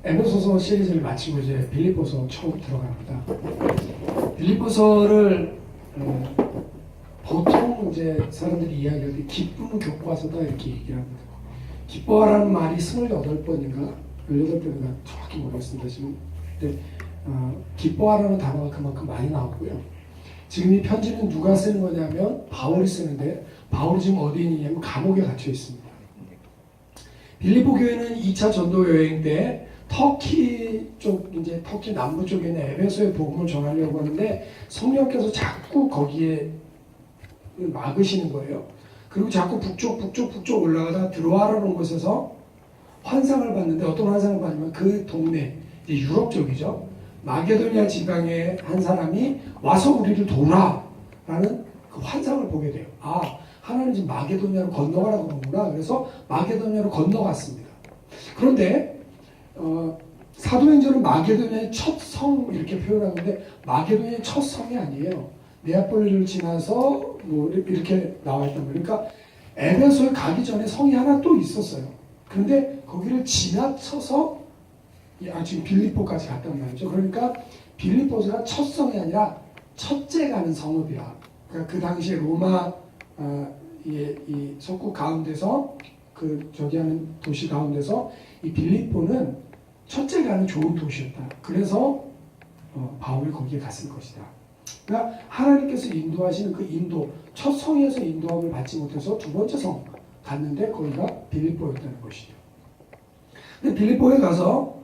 에베소서 시리즈를 마치고 이제 빌립보서 처음 들어갑니다. 빌립보서를 보통 이제 사람들이 이야기할 때 기쁨 교과서다 이렇게 얘기를 합니다. 기뻐하라는 말이 28번인가 18번인가 정확히 모르겠습니다. 지금 근데 기뻐하라는 단어가 그만큼 많이 나왔고요. 지금 이 편지는 누가 쓰는 거냐면 바울이 쓰는데, 바울이 지금 어디 있느냐면 감옥에 갇혀 있습니다. 빌립보 교회는 2차 전도 여행 때 터키 쪽, 이제 터키 남부 쪽에 있는 에베소의 복음을 전하려고 하는데 성령께서 자꾸 거기에 막으시는 거예요. 그리고 자꾸 북쪽 올라가다 드로아라는 곳에서 환상을 봤는데, 어떤 환상을 봤냐면 그 동네, 이제 유럽 쪽이죠. 마게도니아 지방의 한 사람이 와서 우리를 도우라라는 그 환상을 보게 돼요. 아, 하나님 지금 마게도니아로 건너가라고 그러는구나. 그래서 마게도니아로 건너갔습니다. 그런데 사도행전은 마게도니아의 첫 성 이렇게 표현하는데 마게도니아의 첫 성이 아니에요. 네아폴리를 지나서 뭐 이렇게 나와 있단 말이에요. 그러니까 에베소에 가기 전에 성이 하나 또 있었어요. 그런데 거기를 지나쳐서 지금 빌립보까지 갔단 말이죠. 그러니까 빌립보가 첫 성이 아니라 첫째 가는 성읍이라. 그러니까 그 당시에 로마 이 석국 가운데서 그 저기 하는 도시 가운데서 이 빌립보는 첫째 가는 좋은 도시였다. 그래서 바울이 거기에 갔을 것이다. 그러니까 하나님께서 인도하시는 그 인도, 첫 성에서 인도함을 받지 못해서 두 번째 성 갔는데 거기가 빌립보였다는 것이죠. 근데 빌립보에 가서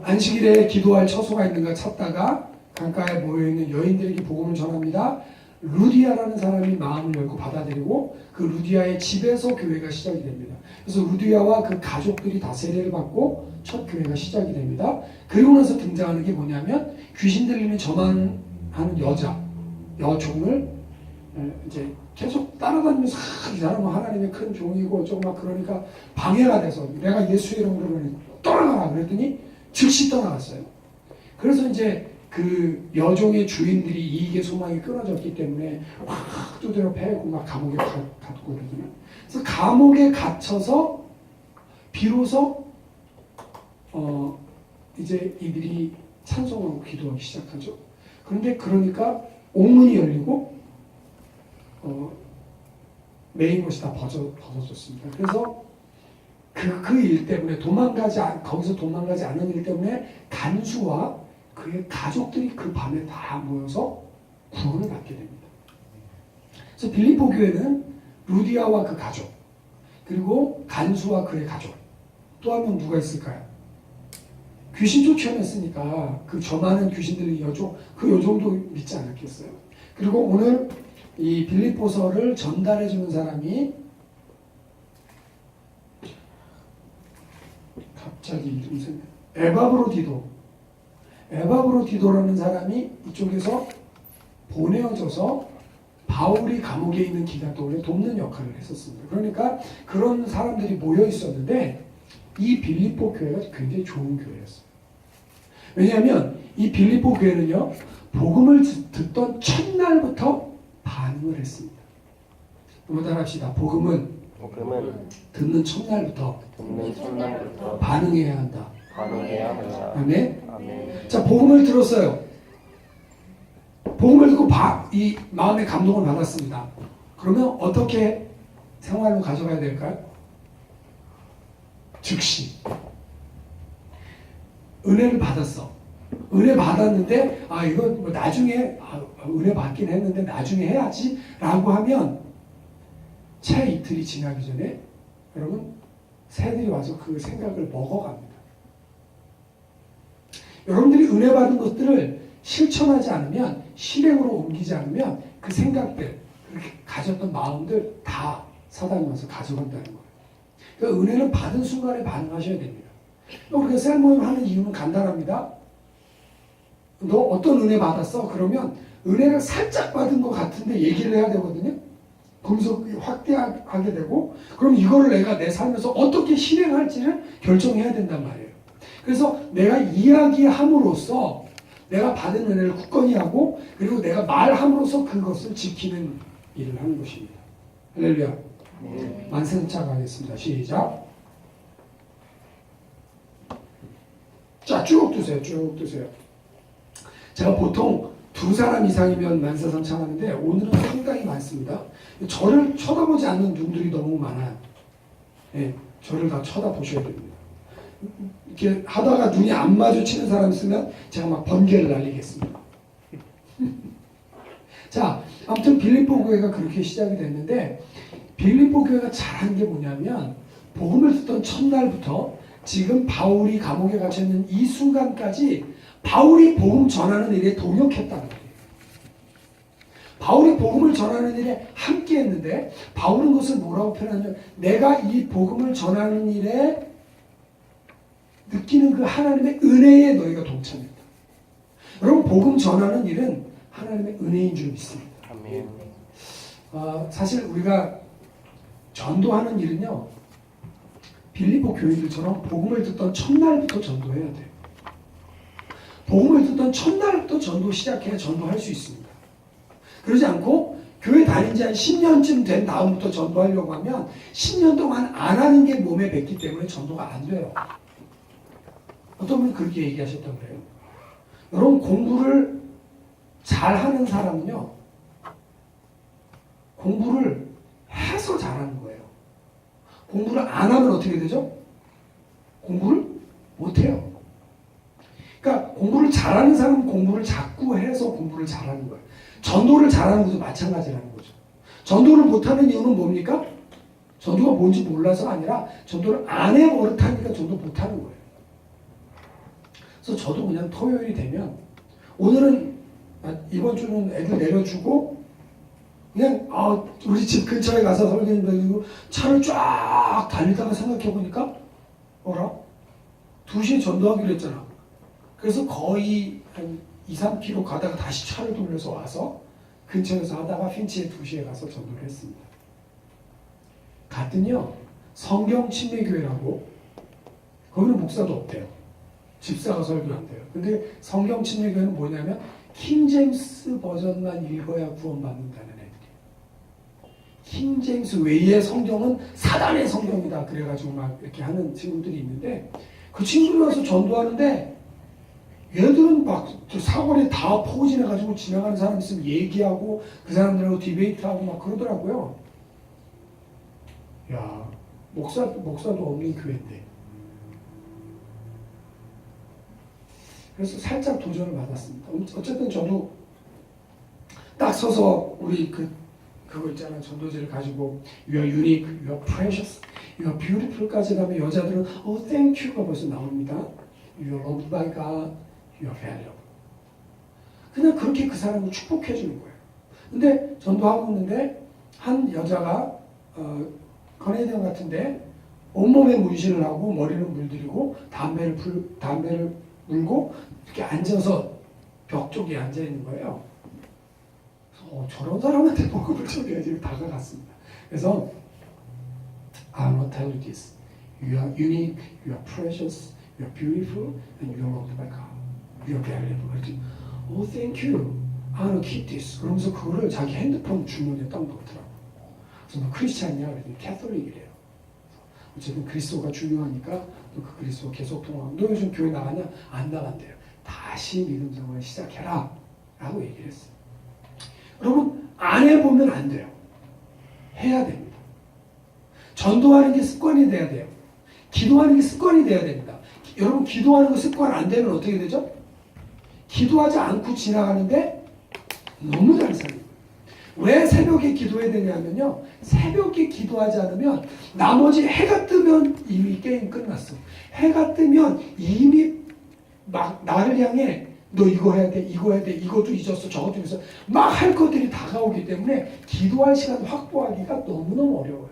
안식일에 기도할 처소가 있는가 찾다가 강가에 모여있는 여인들에게 복음을 전합니다. 루디아라는 사람이 마음을 열고 받아들이고 그 루디아의 집에서 교회가 시작이 됩니다. 그래서 루디아와 그 가족들이 다 세례를 받고 첫 교회가 시작이 됩니다. 그리고 나서 등장하는 게 뭐냐면 귀신 들리는 저만 하는 여종을 이제 계속 따라다니면서 이 사람은 하나님의 큰 종이고 조금 막 그러니까 방해가 돼서 내가 예수 이름으로 떠나가라 그랬더니 즉시 떠나갔어요. 그래서 이제 그 여종의 주인들이 이익의 소망이 끊어졌기 때문에 확 두드려 패고 막 감옥에 갔고 그러거든요. 그래서 감옥에 갇혀서 비로소 이제 이들이 찬송하고 기도하기 시작하죠. 그런데 그러니까 옥문이 열리고 메인 곳이 다 벗어졌습니다. 그래서 그 일 때문에 거기서 도망가지 않는 일 때문에 간수와 그의 가족들이 그 밤에 다 모여서 구원을 받게 됩니다. 그래서 빌립보 교회는 루디아와 그 가족, 그리고 간수와 그의 가족, 또 한 명 누가 있을까요? 귀신 쫓아냈으니까 그 저 많은 귀신들의 여종, 그 여종도 믿지 않았겠어요. 그리고 오늘 이 빌립보서를 전달해주는 사람이 갑자기 이름이 생겨요. 에바브로디도라는 사람이 이쪽에서 보내어져서 바울이 감옥에 있는 기간 동안에 돕는 역할을 했었습니다. 그러니까 그런 사람들이 모여 있었는데 이 빌립보 교회가 굉장히 좋은 교회였어요. 왜냐하면 이 빌립보 교회는요, 복음을 듣던 첫날부터 반응을 했습니다. 한번 따라합시다. 복음은 듣는 첫날부터 반응해야 한다. 아멘? 자, 복음을 들었어요. 복음을 듣고 이 마음의 감동을 받았습니다. 그러면 어떻게 생활로 가져가야 될까요? 즉시 은혜를 받았어. 은혜 받았는데 이거 뭐 나중에 은혜 받긴 했는데 나중에 해야지 라고 하면 채 이틀이 지나기 전에 여러분 새들이 와서 그 생각을 먹어갑니다. 여러분들이 은혜 받은 것들을 실천하지 않으면, 실행으로 옮기지 않으면 그 생각들, 그렇게 가졌던 마음들 다 사단이 와서 가져간다는 거예요. 그러니까 은혜는 받은 순간에 반응하셔야 됩니다. 우리가 셀모임 하는 이유는 간단합니다. 너 어떤 은혜 받았어? 그러면 은혜를 살짝 받은 것 같은데 얘기를 해야 되거든요. 그러면서 확대하게 되고, 그럼 이거를 내가 내 삶에서 어떻게 실행할지를 결정해야 된단 말이에요. 그래서 내가 이야기함으로써 내가 받은 은혜를 굳건히 하고, 그리고 내가 말함으로써 그것을 지키는 일을 하는 것입니다. 할렐루야. 네. 만세차 가겠습니다. 시작. 자, 쭉 두세요. 쭉 두세요. 제가 보통 두 사람 이상이면 만사삼창하는데 오늘은 상당히 많습니다. 저를 쳐다보지 않는 눈들이 너무 많아요. 예, 저를 다 쳐다보셔야 됩니다. 이렇게 하다가 눈이 안 마주치는 사람 있으면 제가 막 번개를 날리겠습니다. 자, 아무튼 빌립보 교회가 그렇게 시작이 됐는데 빌립보 교회가 잘한 게 뭐냐면 복음을 듣던 첫날부터 지금 바울이 감옥에 갇혀있는 이 순간까지 바울이 복음 전하는 일에 동역했다는 거예요. 바울이 복음을 전하는 일에 함께 했는데 바울은 그것을 뭐라고 표현하냐면 내가 이 복음을 전하는 일에 느끼는 그 하나님의 은혜에 너희가 동참했다. 여러분 복음 전하는 일은 하나님의 은혜인 줄 믿습니다. 아멘. 사실 우리가 전도하는 일은요 빌립보 교인들처럼 복음을 듣던 첫날부터 전도해야 돼요. 복음을 듣던 첫날부터 전도 시작해야 전도할 수 있습니다. 그러지 않고 교회 다닌 지 한 10년쯤 된 다음부터 전도하려고 하면 10년 동안 안 하는 게 몸에 뱉기 때문에 전도가 안 돼요. 어떤 분이 그렇게 얘기하셨다고 그래요. 여러분 공부를 잘하는 사람은요 공부를 해서 잘하는 거예요. 공부를 안 하면 어떻게 되죠? 공부를 못해요. 그러니까 공부를 잘하는 사람은 공부를 자꾸 해서 공부를 잘하는 거예요. 전도를 잘하는 것도 마찬가지라는 거죠. 전도를 못하는 이유는 뭡니까? 전도가 뭔지 몰라서가 아니라 전도를 안 해버릇하니까 전도 못하는 거예요. 그래서 저도 그냥 토요일이 되면 오늘은 이번 주는 애들 내려주고 그냥 우리 집 근처에 가서 설교님 드리고 차를 쫙 달리다가 생각해보니까 뭐라? 2시에 전도하기로 했잖아. 그래서 거의 한 2-3km 가다가 다시 차를 돌려서 와서 근처에서 하다가 핀치에 2시에 가서 전도를 했습니다. 갔더니요 성경 침례교회라고 거기는 목사도 없대요. 집사가 설교한대요. 근데 성경 침례교회는 뭐냐면 킹제임스 버전만 읽어야 구원받는다는 애들이에요. 킹제임스 외의 성경은 사단의 성경이다 그래가지고 막 이렇게 하는 친구들이 있는데 그 친구들 와서 전도하는데 얘들은 막 사거리에 다 포진해가지고 지나가는 사람 있으면 얘기하고 그 사람들하고 디베이트하고 막 그러더라고요. 야, 목사도 없는 교회인데. 그래서 살짝 도전을 받았습니다. 어쨌든 저도 딱 서서 우리 그거 있잖아요. 전도지를 가지고 You are unique, you are precious, you are beautiful까지 가면 여자들은 thank you가 벌써 나옵니다. You are loved by God, you are valuable. 그냥 그렇게 그 사람을 축복해 주는 거예요. 근데 전도하고 있는데 한 여자가 커네디언 같은데 온몸에 문신을 하고 머리는 물들이고 담배를 물고 이렇게 앉아서 벽 쪽에 앉아 있는 거예요. 그래서 저런 사람한테 복음을 전해야지 다가갔습니다. 그래서 I want to tell you this. You are unique, you are precious, you are beautiful, and you are loved by God. You are valuable. 그랬더니 thank you. I want to keep this. 그러면서 그거를 자기 핸드폰 주머니에 딱 넣더라고요. 그래서 너 크리스찬이냐? 그랬더니 캐톨릭이래요. 어쨌든 그리스도가 중요하니까 너 그 그리스도 계속 통화하고 너 요즘 교회 나가냐? 안 나간대요. 다시 믿음 생활을 시작해라 라고 얘기를 했어요. 여러분 안 해보면 안 돼요. 해야 됩니다. 전도하는 게 습관이 돼야 돼요. 기도하는 게 습관이 돼야 됩니다. 여러분 기도하는 거 습관 안 되면 어떻게 되죠? 기도하지 않고 지나가는데 너무 잘 살아요. 왜 새벽에 기도해야 되냐면요. 새벽에 기도하지 않으면 나머지 해가 뜨면 이미 게임 끝났어. 해가 뜨면 이미 막 나를 향해 너 이거 해야 돼, 이거 해야 돼, 이것도 잊었어, 저것도 잊었어. 막 할 것들이 다가오기 때문에 기도할 시간 확보하기가 너무너무 어려워요.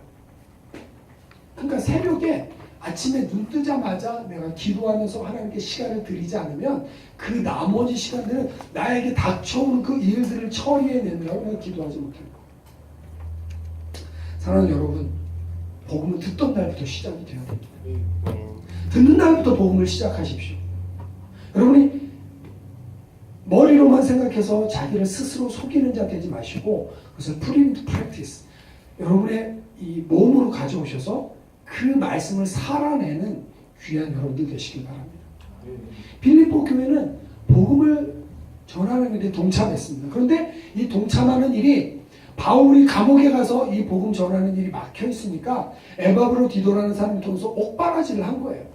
그러니까 새벽에 아침에 눈 뜨자마자 내가 기도하면서 하나님께 시간을 드리지 않으면 그 나머지 시간들은 나에게 닥쳐오는 그 일들을 처리해내느라고 내가 기도하지 못해요. 사랑하는 여러분, 복음은 듣던 날부터 시작이 되어야 됩니다. 듣는 날부터 복음을 시작하십시오. 여러분이 머리로만 생각해서 자기를 스스로 속이는 자 되지 마시고 그것을 put into practice. 여러분의 이 몸으로 가져오셔서 그 말씀을 살아내는 귀한 여러분들 되시길 바랍니다. 빌립보 교회는 복음을 전하는 일에 동참했습니다. 그런데 이 동참하는 일이 바울이 감옥에 가서 이 복음 전하는 일이 막혀 있으니까 에바브로디도라는 사람을 통해서 옥바라지를 한 거예요.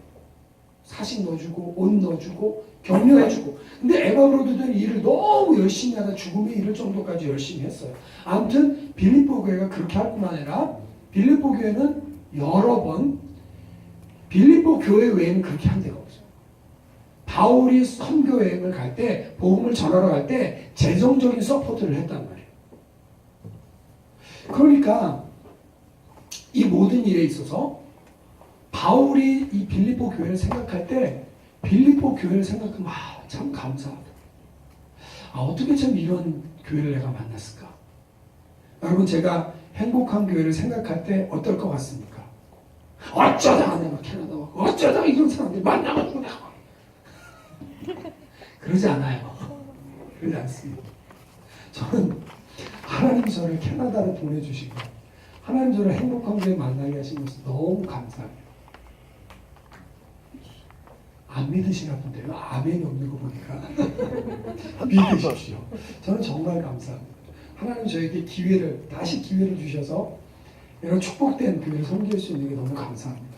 사식 넣어주고 옷 넣어주고 격려해주고. 근데 에바브로디도는 일을 너무 열심히 하다 죽음에 이를 정도까지 열심히 했어요. 아무튼 빌립보 교회가 그렇게 할 뿐만 아니라 빌립보 교회는 여러 번 빌립보 교회 외에는 그렇게 한 데가 없어요. 바울이 선교 여행을 갈 때 복음을 전하러 갈 때 재정적인 서포트를 했단 말이에요. 그러니까 이 모든 일에 있어서 바울이 이 빌립보 교회를 생각할 때 빌립보 교회를 생각하면 참 감사하다. 어떻게 참 이런 교회를 내가 만났을까? 여러분 제가 행복한 교회를 생각할 때 어떨 것 같습니까? 어쩌다가 내가 캐나다 왔고 어쩌다가 이런 사람들 만나가지고 내가 그러지 않아요. 그러지 않습니다. 저는 하나님 저를 캐나다로 보내주시고 하나님 저를 행복한 교회 만나게 하신 것을 너무 감사합니다. 안 믿으시나 본데요. 아멘이 없는 거 보니까 믿으십시오. 저는 정말 감사합니다. 하나님 저에게 다시 기회를 주셔서 이런 축복된 교회를 섬길 수 있는 게 너무 감사합니다.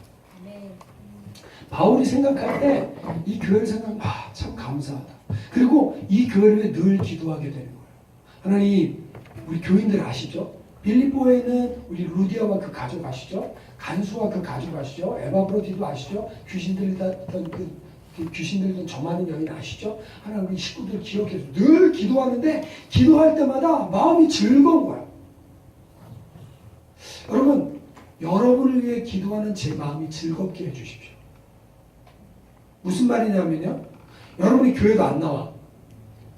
바울이 생각할 때 이 교회를 생각하면 참 감사하다. 그리고 이 교회를 늘 기도하게 되는 거예요. 하나님 우리 교인들 아시죠? 빌립보에는 우리 루디아와 그 가족 아시죠? 간수와 그 가족 아시죠? 에바브로디도 아시죠? 귀신 들리던 저 많은 여인 아시죠? 하나님 우리 식구들 기억해서 늘 기도하는데 기도할 때마다 마음이 즐거운 거야. 여러분 여러분을 위해 기도하는 제 마음이 즐겁게 해주십시오. 무슨 말이냐면요. 여러분이 교회도 안 나와.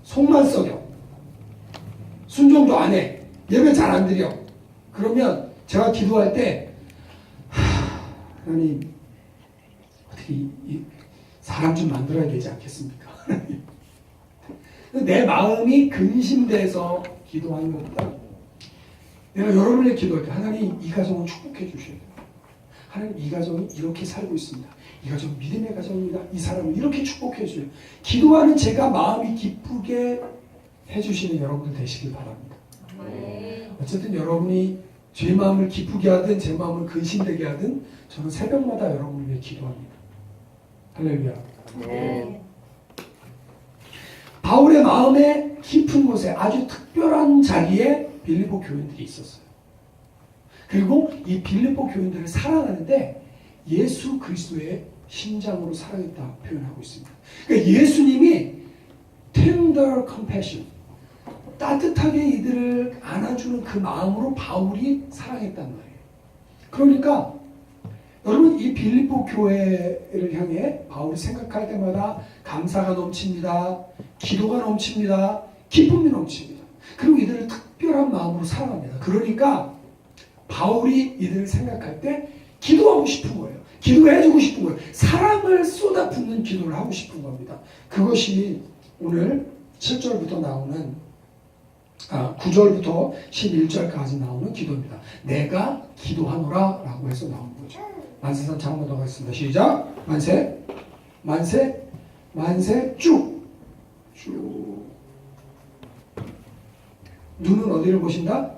속만 썩여. 순종도 안 해. 예배 잘 안 드려. 그러면 제가 기도할 때 하나님 어떻게 이 사람 좀 만들어야 되지 않겠습니까? 내 마음이 근심돼서 기도하는 것보다 내가 여러분의 기도할 때 하나님 이 가정을 축복해 주셔야 돼요. 하나님 이 가정이 이렇게 살고 있습니다. 이 가정은 믿음의 가정입니다. 이 사람을 이렇게 축복해 주세요. 기도하는 제가 마음이 기쁘게 해주시는 여러분들 되시길 바랍니다. 어쨌든 여러분이 제 마음을 기쁘게 하든 제 마음을 근심되게 하든 저는 새벽마다 여러분을 위해 기도합니다. 할렐루야. 바울의 마음의 깊은 곳에 아주 특별한 자리에 빌립보 교인들이 있었어요. 그리고 이 빌립보 교인들을 사랑하는데 예수 그리스도의 심장으로 사랑했다 표현하고 있습니다. 그러니까 예수님이 tender compassion, 따뜻하게 이들을 안아주는 그 마음으로 바울이 사랑했단 말이에요. 그러니까 여러분 이 빌립보 교회를 향해 바울이 생각할 때마다 감사가 넘칩니다. 기도가 넘칩니다. 기쁨이 넘칩니다. 그리고 이들을 특별한 마음으로 사랑합니다. 그러니까 바울이 이들을 생각할 때 기도하고 싶은 거예요. 기도해주고 싶은 거예요. 사랑을 쏟아붓는 기도를 하고 싶은 겁니다. 그것이 오늘 7절부터 나오는 9절부터 11절까지 나오는 기도입니다. 내가 기도하노라 라고 해서 나오는 거죠. 만세선 한번 더 하겠습니다. 시작. 만세 만세 만세 쭉 눈은 어디를 보신다?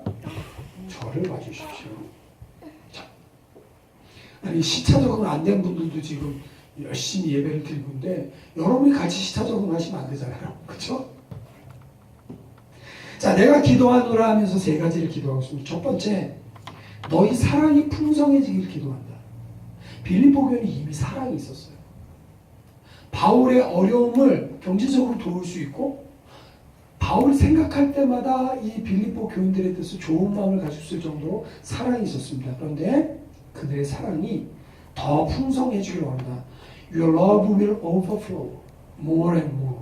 저를 봐주십시오. 자, 아니 시차 적응 안 된 분들도 지금 열심히 예배를 드리고 있는데 여러분이 같이 시차 적응하시면 안 되잖아요. 그렇죠? 자, 내가 기도하노라 하면서 세 가지를 기도하고 있습니다. 첫 번째, 너희 사랑이 풍성해지길 기도한다. 빌립보 교회는 이미 사랑이 있었어요. 바울의 어려움을 경제적으로 도울 수 있고 바울이 생각할 때마다 이 빌립보 교인들에 대해서 좋은 마음을 가질 수 있을 정도로 사랑이 있었습니다. 그런데 그들의 사랑이 더 풍성해지길 원한다. Your love will overflow more and more.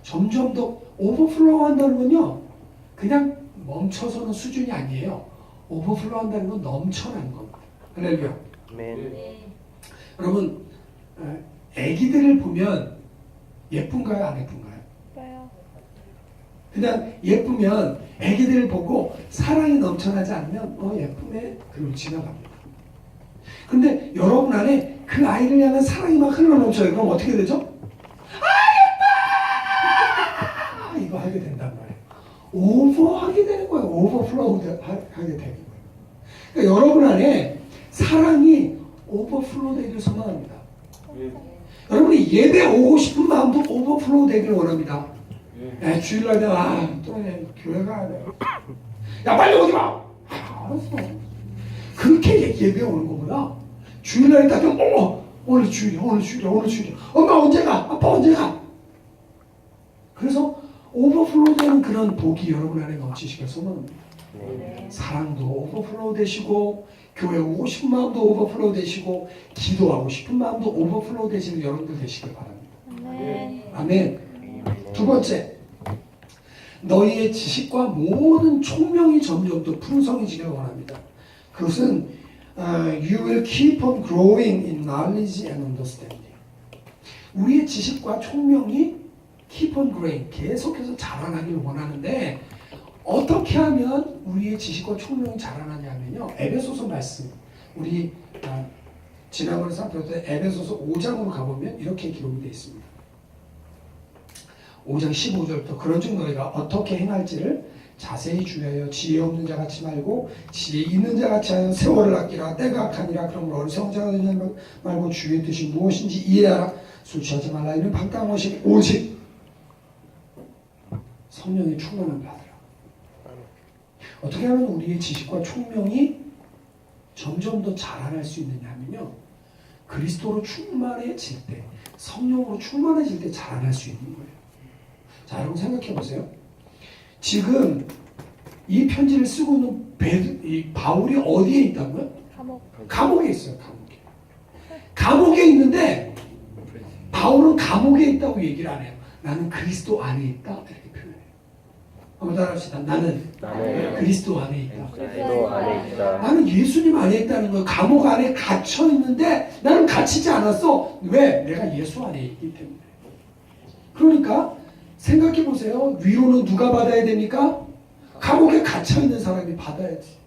점점 더 overflow 한다는 건요. 그냥 멈춰서는 수준이 아니에요. overflow 한다는 건 넘쳐나는 겁니다. 할렐루야. 여러분, 애기들을 보면 예쁜가요? 안 예쁜가요? 예뻐요. 그냥 예쁘면 애기들을 보고 사랑이 넘쳐나지 않으면 예쁘네. 그리고 지나갑니다. 그런데 여러분 안에 그 아이를 향한 사랑이 막 흘러넘쳐요. 그럼 어떻게 되죠? 기도하게 된단 말이에요. 오버하게 되는 거예요. 오버플로우 하게 되는 거예요. 그러니까 여러분 안에 사랑이 오버플로우 되기를 소망합니다. 여러분이 예배 오고 싶은 마음도 오버플로우 되기를 원합니다. 주일날 내가 또 교회 가야 돼. 야 빨리 오지 마. 알았어. 그렇게 예배 오는 것보다 주일날 딱 오늘 주일이야. 엄마 언제 가? 아빠 언제 가? 그래서 오버플로우 되는 그런 복이 여러분 안에 넘치시길 소망합니다. 사랑도 오버플로우 되시고 교회 오고 싶은 마음도 오버플로우 되시고 기도하고 싶은 마음도 오버플로우 되시는 여러분들 되시길 바랍니다. 아멘. 두 번째, 너희의 지식과 모든 총명이 점점 더 풍성해지길 원합니다. 그것은 you will keep on growing in knowledge and understanding. 우리의 지식과 총명이 keep on growing, 계속해서 자라나길 원하는데 어떻게 하면 우리의 지식과 총명이 자라나냐면요. 에베소서 말씀, 우리 지난번에 살펴봤던 에베소서 5장으로 가보면 이렇게 기록이 되어 있습니다. 5장 15절부터 그런즉 너희가 어떻게 행할지를 자세히 주의하여 지혜 없는 자 같이 말고 지혜 있는 자 같이 하여 세월을 아끼라. 때가 악하니라. 그러므로 어리석은 자가 되지 말고 주의 뜻이 무엇인지 이해하라. 술 취하지 말라. 이는 방탕한 것이 오직 성령의 충만함을 받으라. 어떻게 하면 우리의 지식과 총명이 점점 더 자라날 수 있느냐면요. 그리스도로 충만해질 때, 성령으로 충만해질 때 자라날 수 있는 거예요. 자, 여러분 생각해 보세요. 지금 이 편지를 쓰고 있는 이 바울이 어디에 있다고요? 감옥에 있어요. 감옥에 있는데 바울은 감옥에 있다고 얘기를 안 해요. 나는 그리스도 안에 있다 이렇게 표현해요. 한번 따라합시다. 나는 그리스도 안에 있다. 나는 예수님 안에 있다는 거예요. 감옥 안에 갇혀 있는데 나는 갇히지 않았어. 왜? 내가 예수 안에 있기 때문에. 그러니까 생각해 보세요. 위로는 누가 받아야 됩니까? 감옥에 갇혀 있는 사람이 받아야지.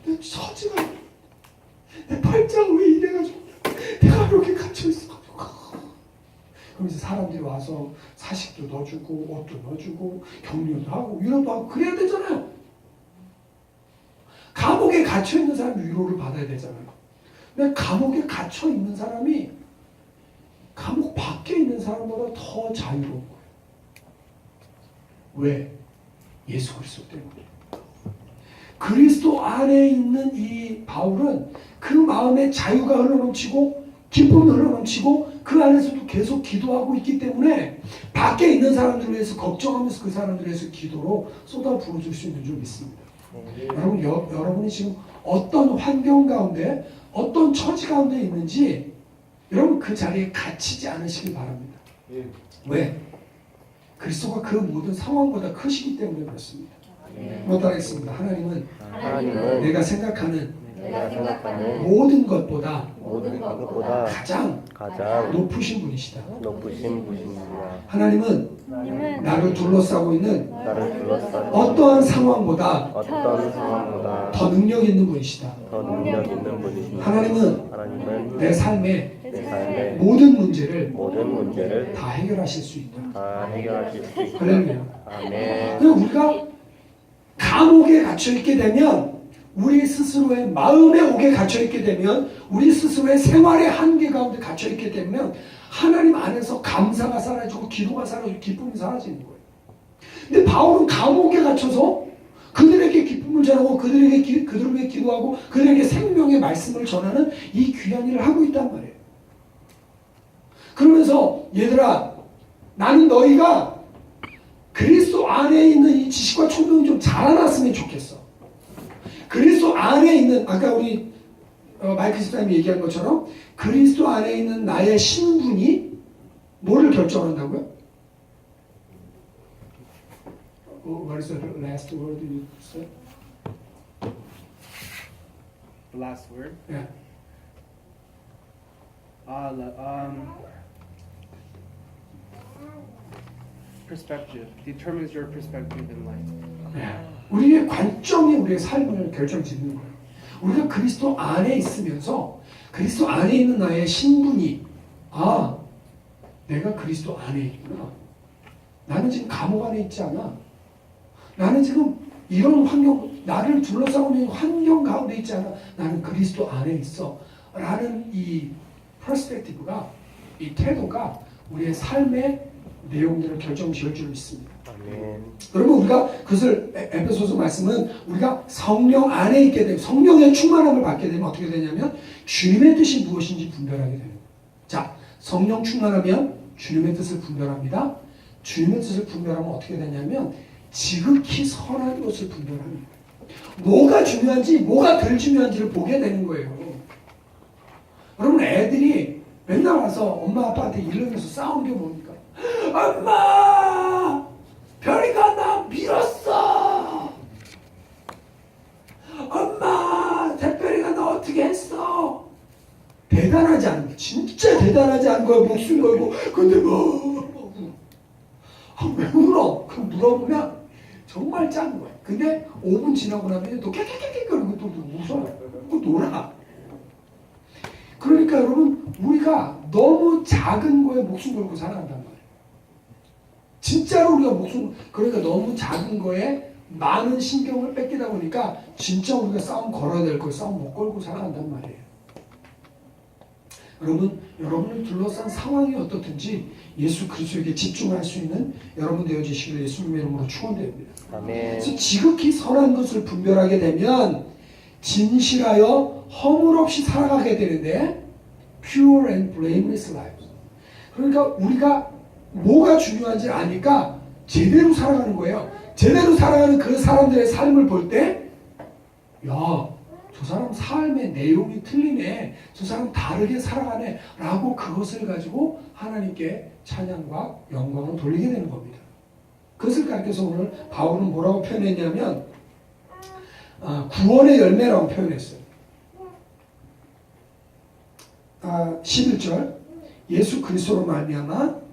내 처지가, 내 팔짱 왜 이래가지고 내가 이렇게 갇혀 있어. 그러면서 사람들이 와서 사식도 넣어주고 옷도 넣어주고 격려도 하고 위로도 하고 그래야 되잖아요. 감옥에 갇혀 있는 사람이 위로를 받아야 되잖아요. 근데 감옥에 갇혀 있는 사람이 감옥 밖에 있는 사람보다 더 자유로운 거예요. 왜? 예수 그리스도 때문에. 그리스도 안에 있는 이 바울은 그 마음에 자유가 흘러넘치고 기쁨이 흘러넘치고 그 안에서도 계속 기도하고 있기 때문에 밖에 있는 사람들을 위해서 걱정하면서 그 사람들을 위해서 기도로 쏟아 부어줄 수 있는 줄 믿습니다. 여러분이 지금 어떤 환경 가운데 어떤 처지 가운데 있는지 여러분 그 자리에 갇히지 않으시길 바랍니다. 왜? 그리스도가 그 모든 상황보다 크시기 때문에 그렇습니다. 뭐 따라했습니다. 하나님은 내가 생각하는 모든 것보다 가장 높으신 분이시다. 하나님은 나를 둘러싸고 있는 어떠한 상황보다 더 능력 있는 분이시다. 하나님은 내 삶의 모든 문제를 다 해결하실 수 있다. 할렐루야. 우리가 감옥에 갇혀있게 되면 우리 스스로의 마음의 옥에 갇혀있게 되면 우리 스스로의 생활의 한계 가운데 갇혀있게 되면 하나님 안에서 감사가 사라지고 기도가 사라지고 기쁨이 사라지는 거예요. 근데 바울은 감옥에 갇혀서 그들에게 기쁨을 전하고 그들에게 기도하고 그들에게 생명의 말씀을 전하는 이 귀한 일을 하고 있단 말이에요. 그러면서 얘들아 나는 너희가 그리스도 안에 있는 이 지식과 총명이 좀 자라났으면 좋겠어. 그리스도 안에 있는 아까 우리 마이크 집사님이 얘기한 것처럼 그리스도 안에 있는 나의 신분이 뭐를 결정한다고요? What is the last word you said? The last word? Yeah. Perspective determines your perspective in life. 네. 우리의 관점이 우리의 삶을 결정짓는 거예요. 우리가 그리스도 안에 있으면서 그리스도 안에 있는 나의 신분이 내가 그리스도 안에 있구나. 나는 지금 감옥 안에 있지 않아. 나는 지금 이런 환경, 나를 둘러싸고 있는 환경 가운데 있지 않아. 나는 그리스도 안에 있어. 라는 이 퍼스펙티브가, 이 태도가 우리의 삶의 내용들을 결정지을 줄 믿습니다. 아멘. 여러분, 우리가 그것을 에베소서 말씀은 우리가 성령 안에 있게 되면, 성령의 충만함을 받게 되면 어떻게 되냐면 주님의 뜻이 무엇인지 분별하게 되는 거예요. 자, 성령 충만하면 주님의 뜻을 분별합니다. 주님의 뜻을 분별하면 어떻게 되냐면 지극히 선한 것을 분별합니다. 뭐가 중요한지 뭐가 덜 중요한지를 보게 되는 거예요. 여러분, 애들이 맨날 와서 엄마 아빠한테 일러내서 싸우는 게 뭡니까? 엄마! 별이가 나 밀었어! 엄마! 택별이가 나 어떻게 했어? 대단하지 않은 게, 진짜 대단하지 않은 거야. 목숨 걸고. 근데 왜 울어? 그 물어보면 정말 작은 거야. 근데 5분 지나고 나면 또 깨깨깨깨 그러고 또 웃어요. 또 놀아. 그러니까 여러분, 우리가 너무 작은 거에 목숨 걸고 살아간단 말이에요. 진짜로 우리가 그러니까 너무 작은 거에 많은 신경을 뺏기다 보니까 진짜 우리가 싸움 걸어야 될 걸 싸움 못 걸고 살아간단 말이에요. 여러분, 여러분을 둘러싼 상황이 어떻든지 예수 그리스도에게 집중할 수 있는 여러분 되어지시길 예수님의 이름으로 축원드립니다. 아멘. 그래서 지극히 선한 것을 분별하게 되면 진실하여 허물 없이 살아가게 되는데 pure and blameless lives. 그러니까 우리가 뭐가 중요한지 아니까 제대로 살아가는 거예요. 제대로 살아가는 그 사람들의 삶을 볼 때, 야, 저 사람 삶의 내용이 틀리네. 저 사람 다르게 살아가네. 라고 그것을 가지고 하나님께 찬양과 영광을 돌리게 되는 겁니다. 그것을 가르쳐서 오늘 바울은 뭐라고 표현했냐면 구원의 열매라고 표현했어요. 11절 예수 그리스도로 말미암아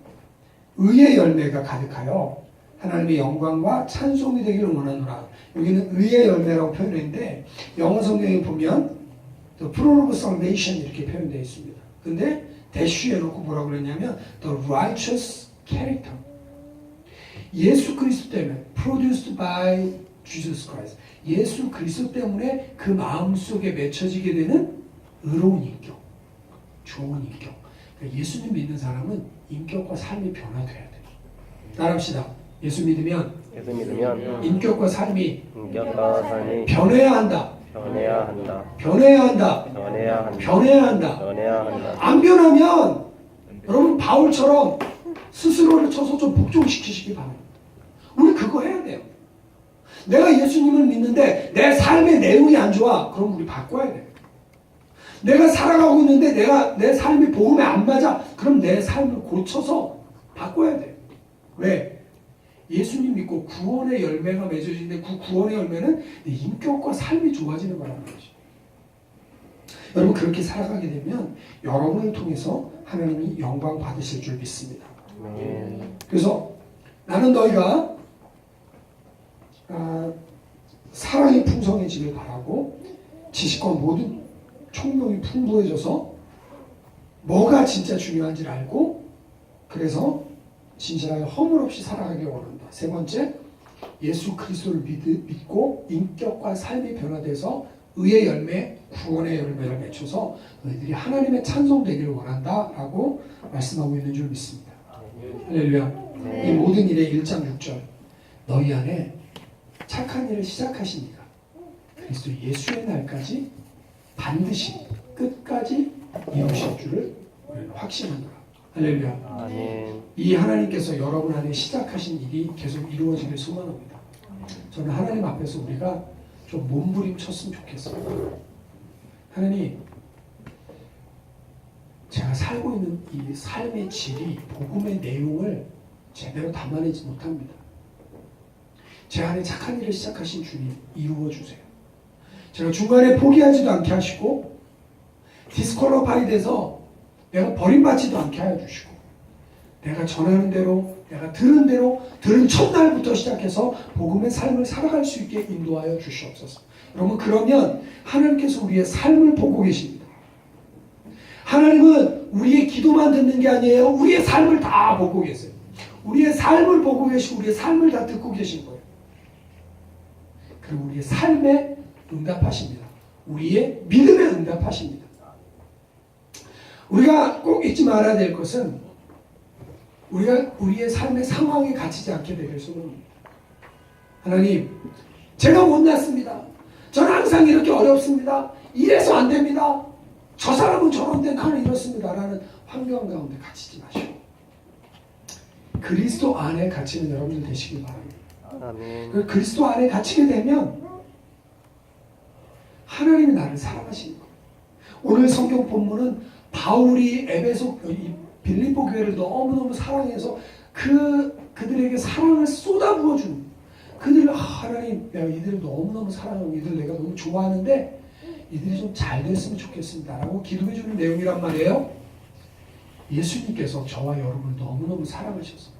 의의 열매가 가득하여 하나님의 영광과 찬송이 되기를 원하노라. 여기는 의의 열매라고 표현했는데 영어 성경에 보면 the fruit of salvation 이렇게 표현되어 있습니다. 근데 대쉬에 놓고 뭐라고 그랬냐면 the righteous character. 예수 그리스도 때문에 produced by Jesus Christ. 예수 그리스도 때문에 그 마음속에 맺혀지게 되는 의로운 인격, 좋은 인격. 그러니까 예수님 믿는 사람은 인격과 삶이 변화돼야 돼요. 따라합시다. 예수 믿으면 인격과 삶이 변해야 한다. 변해야 한다. 변해야 한다. 변해야 한다. 변해야 한다. 변해야 한다. 안 변하면 여러분 바울처럼 스스로를 쳐서 좀 복종시키시기 바랍니다. 우리 그거 해야 돼요. 내가 예수님을 믿는데 내 삶의 내용이 안 좋아. 그럼 우리 바꿔야 돼요. 내가 살아가고 있는데 내 삶이 복음에 안 맞아. 그럼 내 삶을 고쳐서 바꿔야 돼요. 왜? 예수님 믿고 구원의 열매가 맺어지는데 그 구원의 열매는 인격과 삶이 좋아지는 거라는 거죠. 여러분 그렇게 살아가게 되면 여러분을 통해서 하나님이 영광 받으실 줄 믿습니다. 그래서 나는 너희가 사랑이 풍성해지길 바라고 지식과 모든 총명이 풍부해져서 뭐가 진짜 중요한지를 알고 그래서 진실하게 허물 없이 살아가길 원한다. 세 번째, 예수 그리스도를 믿고 인격과 삶이 변화돼서 의의 열매, 구원의 열매를 맺혀서 너희들이 하나님의 찬송되기를 원한다라고 말씀하고 있는 줄 믿습니다. 할렐루야. 이 모든 일의 1장 6절 너희 안에 착한 일을 시작하신 이가 그리스도 예수의 날까지 반드시 끝까지 이루실 줄을 우리는 확신한다. 할렐루야. 아멘. 이 하나님께서 여러분 안에 시작하신 일이 계속 이루어지길 소망합니다. 저는 하나님 앞에서 우리가 좀 몸부림쳤으면 좋겠어요. 하나님, 제가 살고 있는 이 삶의 질이 복음의 내용을 제대로 담아내지 못합니다. 제 안에 착한 일을 시작하신 주님 이루어 주세요. 제가 중간에 포기하지도 않게 하시고 디스퀄리파이 돼서 내가 버림받지도 않게 하여 주시고 내가 전하는 대로 내가 들은 대로 들은 첫날부터 시작해서 복음의 삶을 살아갈 수 있게 인도하여 주시옵소서. 여러분 그러면 하나님께서 우리의 삶을 보고 계십니다. 하나님은 우리의 기도만 듣는 게 아니에요. 우리의 삶을 다 보고 계세요. 우리의 삶을 보고 계시고 우리의 삶을 다 듣고 계신 거예요. 그리고 우리의 삶에 응답하십니다. 우리의 믿음에 응답하십니다. 우리가 꼭 잊지 말아야 될 것은 우리가 우리의 삶의 상황에 갇히지 않게 되길 소원합니다. 하나님, 제가 못났습니다. 저는 항상 이렇게 어렵습니다. 이래서 안 됩니다. 저 사람은 저런데 나는 이렇습니다. 라는 환경 가운데 갇히지 마시고 그리스도 안에 갇히는 여러분들 되시길 바랍니다. 아멘. 그리스도 안에 갇히게 되면 하나님이 나를 사랑하시는 거예요. 오늘 성경 본문은 바울이 빌립보 교회를 너무너무 사랑해서 그들에게 사랑을 쏟아부어주는 그들을 하나님 내가 이들을 너무너무 사랑하고 이들 내가 너무 좋아하는데 이들이 좀 잘 됐으면 좋겠습니다 라고 기도해주는 내용이란 말이에요. 예수님께서 저와 여러분을 너무너무 사랑하셔서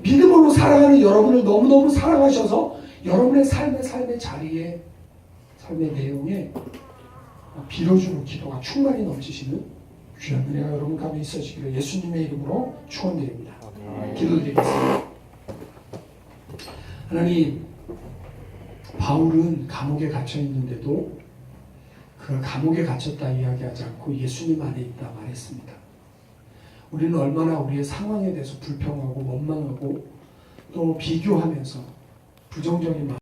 믿음으로 사랑하는 여러분을 너무너무 사랑하셔서 여러분의 삶의 자리에 삶의 내용에 빌어주는 기도가 충만히 넘치시는 귀한 은혜가 여러분 가운데 있으시기를 예수님의 이름으로 축원드립니다. 기도드리겠습니다. 하나님, 바울은 감옥에 갇혀 있는데도 그가 감옥에 갇혔다 이야기하지 않고 예수님 안에 있다 말했습니다. 우리는 얼마나 우리의 상황에 대해서 불평하고 원망하고 또 비교하면서 부정적인 마음